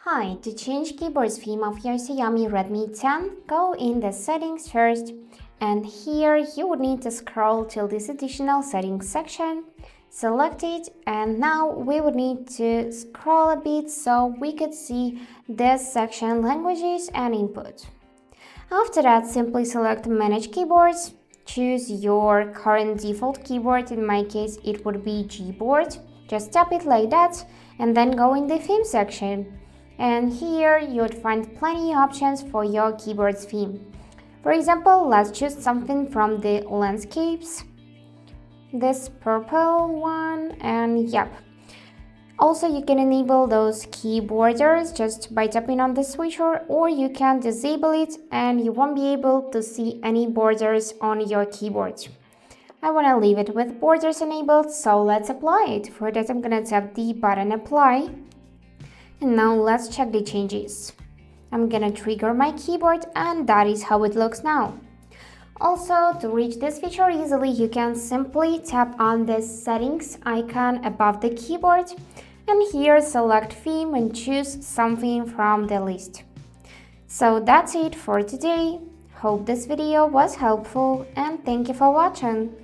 Hi, to change keyboard theme of your Xiaomi Redmi 10, go in the settings first, and here you would need to scroll till this additional settings section, select it, and now we would need to scroll a bit so we could see this section languages and input. After that, simply select manage keyboards, choose your current default keyboard, in my case it would be Gboard, just tap it like that, and then go in the theme section. And here you would find plenty of options for your keyboard theme. For example, let's choose something from the landscapes, this purple one, and yep. Also, you can enable those key borders just by tapping on the switcher, or you can disable it and you won't be able to see any borders on your keyboard. I want to leave it with borders enabled, so let's apply it. For that, I'm gonna tap the button apply. And now let's check the changes. I'm gonna trigger my keyboard and that is how it looks now. Also, to reach this feature easily, you can simply tap on the settings icon above the keyboard and here select theme and choose something from the list. So that's it for today. Hope this video was helpful and thank you for watching.